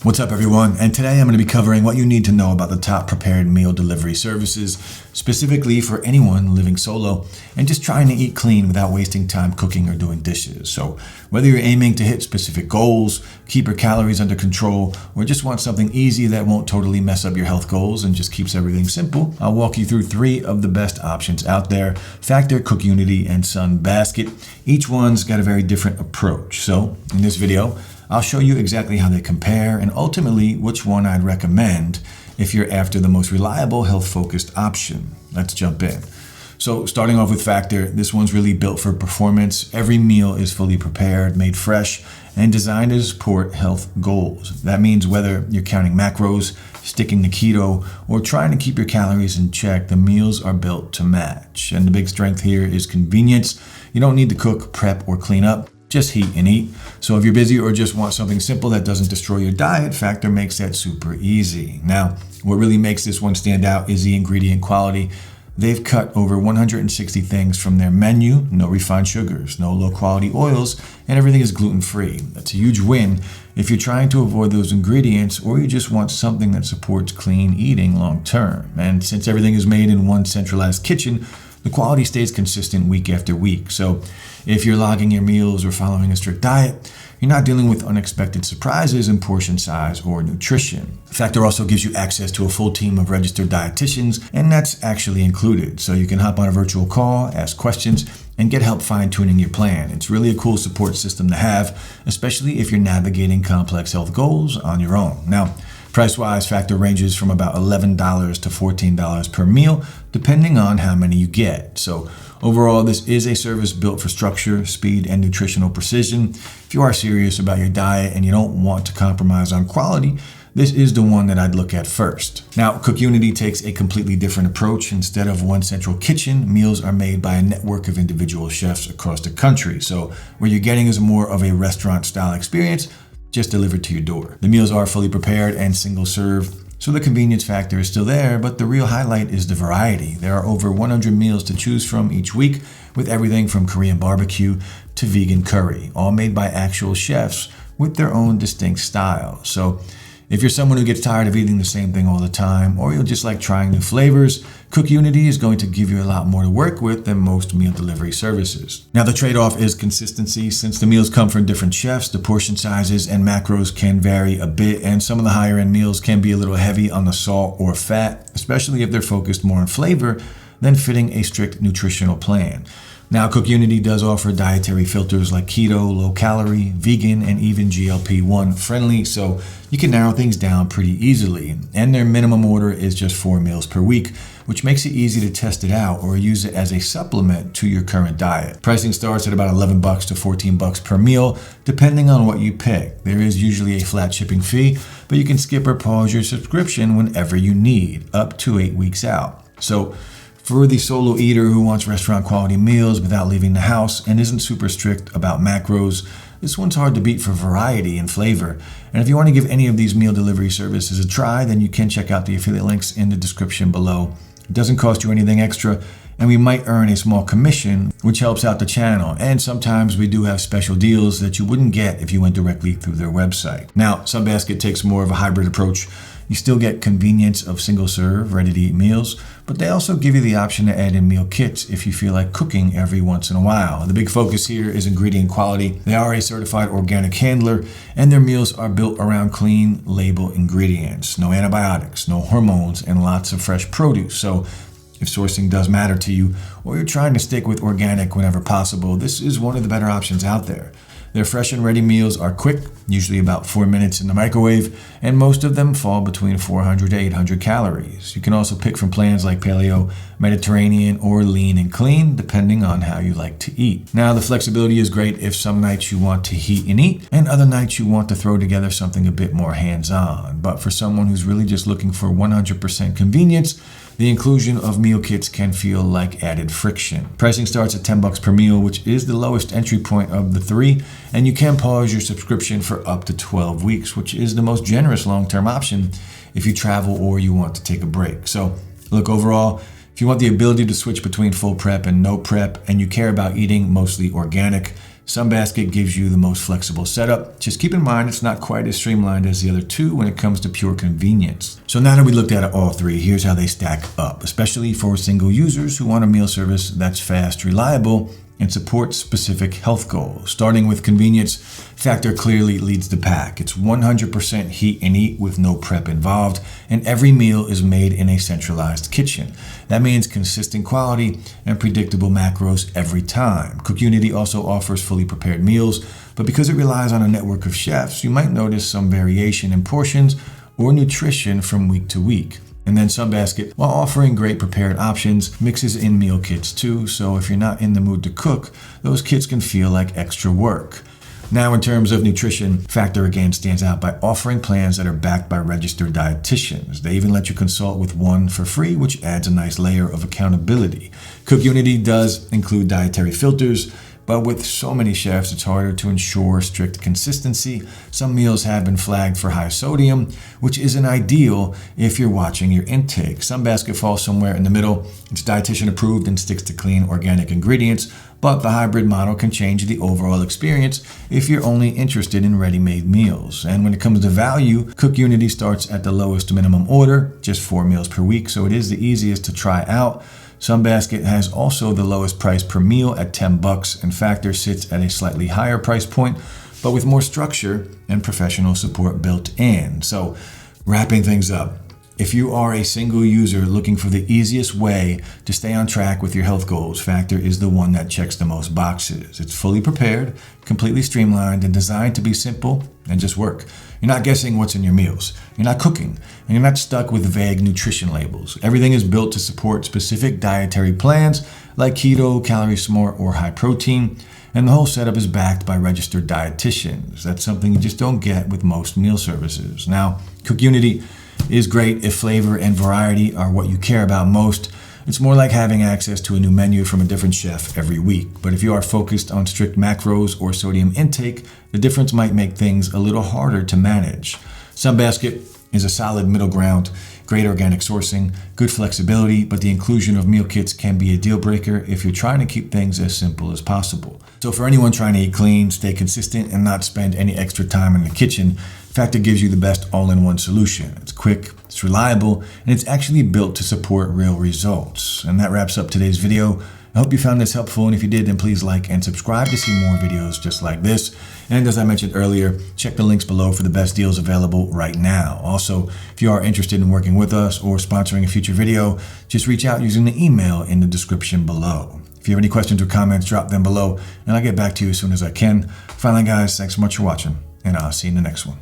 What's up everyone, and today I'm going to be covering what you need to know about the top prepared meal delivery services, specifically for anyone living solo and just trying to eat clean without wasting time cooking or doing dishes. So whether you're aiming to hit specific goals, keep your calories under control, or just want something easy that won't totally mess up your health goals and just keeps everything simple, I'll walk you through 3 of the best options out there: Factor, CookUnity, and Sunbasket. Each one's got a very different approach. So in this video, I'll show you exactly how they compare and ultimately which one I'd recommend if you're after the most reliable, health-focused option. Let's jump in. So starting off with Factor, this one's really built for performance. Every meal is fully prepared, made fresh, and designed to support health goals. That means whether you're counting macros, sticking to keto, or trying to keep your calories in check, the meals are built to match. And the big strength here is convenience. You don't need to cook, prep, or clean up. Just heat and eat. So if you're busy or just want something simple that doesn't destroy your diet, Factor makes that super easy. Now, what really makes this one stand out is the ingredient quality. They've cut over 160 things from their menu, no refined sugars, no low quality oils, and everything is gluten-free. That's a huge win if you're trying to avoid those ingredients or you just want something that supports clean eating long term. And since everything is made in one centralized kitchen, the quality stays consistent week after week. So if you're logging your meals or following a strict diet, you're not dealing with unexpected surprises in portion size or nutrition. Factor also gives you access to a full team of registered dietitians, and that's actually included. So you can hop on a virtual call, ask questions, and get help fine-tuning your plan. It's really a cool support system to have, especially if you're navigating complex health goals on your own. Now, price-wise, Factor ranges from about $11 to $14 per meal, depending on how many you get. So overall, this is a service built for structure, speed, and nutritional precision. If you are serious about your diet and you don't want to compromise on quality, this is the one that I'd look at first. Now, CookUnity takes a completely different approach. Instead of one central kitchen, meals are made by a network of individual chefs across the country. So what you're getting is more of a restaurant-style experience, just delivered to your door. The meals are fully prepared and single serve, so the convenience factor is still there, but the real highlight is the variety. There are over 100 meals to choose from each week, with everything from Korean barbecue to vegan curry, all made by actual chefs with their own distinct style. So if you're someone who gets tired of eating the same thing all the time, or you'll just like trying new flavors, CookUnity is going to give you a lot more to work with than most meal delivery services. Now, the trade-off is consistency. Since the meals come from different chefs, the portion sizes and macros can vary a bit, and some of the higher-end meals can be a little heavy on the salt or fat, especially if they're focused more on flavor than fitting a strict nutritional plan. Now, CookUnity does offer dietary filters like keto, low-calorie, vegan, and even GLP-1 friendly, so you can narrow things down pretty easily. And their minimum order is just 4 meals per week, which makes it easy to test it out or use it as a supplement to your current diet. Pricing starts at about $11 to $14 per meal, depending on what you pick. There is usually a flat shipping fee, but you can skip or pause your subscription whenever you need, up to 8 weeks out. So for the solo eater who wants restaurant quality meals without leaving the house and isn't super strict about macros, this one's hard to beat for variety and flavor. And if you want to give any of these meal delivery services a try, then you can check out the affiliate links in the description below. It doesn't cost you anything extra, and we might earn a small commission, which helps out the channel. And sometimes we do have special deals that you wouldn't get if you went directly through their website. Now, Sunbasket takes more of a hybrid approach. You still get convenience of single-serve, ready-to-eat meals, but they also give you the option to add in meal kits if you feel like cooking every once in a while. The big focus here is ingredient quality. They are a certified organic handler, and their meals are built around clean label ingredients. No antibiotics, no hormones, and lots of fresh produce. So if sourcing does matter to you, or you're trying to stick with organic whenever possible, this is one of the better options out there. Their fresh and ready meals are quick, usually about 4 minutes in the microwave, and most of them fall between 400 to 800 calories. You can also pick from plans like Paleo, Mediterranean, or Lean and Clean, depending on how you like to eat. Now, the flexibility is great if some nights you want to heat and eat, and other nights you want to throw together something a bit more hands-on. But for someone who's really just looking for 100% convenience, the inclusion of meal kits can feel like added friction. Pricing starts at $10 per meal, which is the lowest entry point of the 3, and you can pause your subscription for up to 12 weeks, which is the most generous long-term option if you travel or you want to take a break. So look, overall, If you want the ability to switch between full prep and no prep, and you care about eating mostly organic, Sunbasket gives you the most flexible setup. Just keep in mind it's not quite as streamlined as the other two when it comes to pure convenience. So now that we looked at all three, here's how they stack up, especially for single users who want a meal service that's fast, reliable, and supports specific health goals. Starting with convenience, Factor clearly leads the pack. It's 100% heat and eat with no prep involved, and every meal is made in a centralized kitchen. That means consistent quality and predictable macros every time. CookUnity also offers fully prepared meals, but because it relies on a network of chefs, you might notice some variation in portions or nutrition from week to week. And then Sunbasket, while offering great prepared options, mixes in meal kits too, so if you're not in the mood to cook, those kits can feel like extra work. Now, in terms of nutrition, Factor again stands out by offering plans that are backed by registered dietitians. They even let you consult with one for free, which adds a nice layer of accountability. CookUnity does include dietary filters, but with so many chefs, it's harder to ensure strict consistency. Some meals have been flagged for high sodium, which isn't ideal if you're watching your intake. Sunbasket falls somewhere in the middle. It's dietitian approved and sticks to clean organic ingredients, but the hybrid model can change the overall experience if you're only interested in ready-made meals. And when it comes to value, CookUnity starts at the lowest minimum order, just 4 meals per week, so it is the easiest to try out. Sunbasket has also the lowest price per meal at $10, and Factor sits at a slightly higher price point, but with more structure and professional support built in. So, wrapping things up, if you are a single user looking for the easiest way to stay on track with your health goals, Factor is the one that checks the most boxes. It's fully prepared, completely streamlined, and designed to be simple and just work. You're not guessing what's in your meals. You're not cooking, and you're not stuck with vague nutrition labels. Everything is built to support specific dietary plans like keto, calorie smart, or high protein. And the whole setup is backed by registered dietitians. That's something you just don't get with most meal services. Now, CookUnity is great if flavor and variety are what you care about most. It's more like having access to a new menu from a different chef every week. But if you are focused on strict macros or sodium intake, the difference might make things a little harder to manage. Sunbasket is a solid middle ground, great organic sourcing, good flexibility, but the inclusion of meal kits can be a deal breaker if you're trying to keep things as simple as possible. So for anyone trying to eat clean, stay consistent, and not spend any extra time in the kitchen, Factor gives you the best all-in-one solution. It's quick, it's reliable, and it's actually built to support real results. And that wraps up today's video. I hope you found this helpful, and if you did, then please like and subscribe to see more videos just like this. And as I mentioned earlier, check the links below for the best deals available right now. Also, if you are interested in working with us or sponsoring a future video, just reach out using the email in the description below. If you have any questions or comments, drop them below, and I'll get back to you as soon as I can. Finally, guys, thanks so much for watching, and I'll see you in the next one.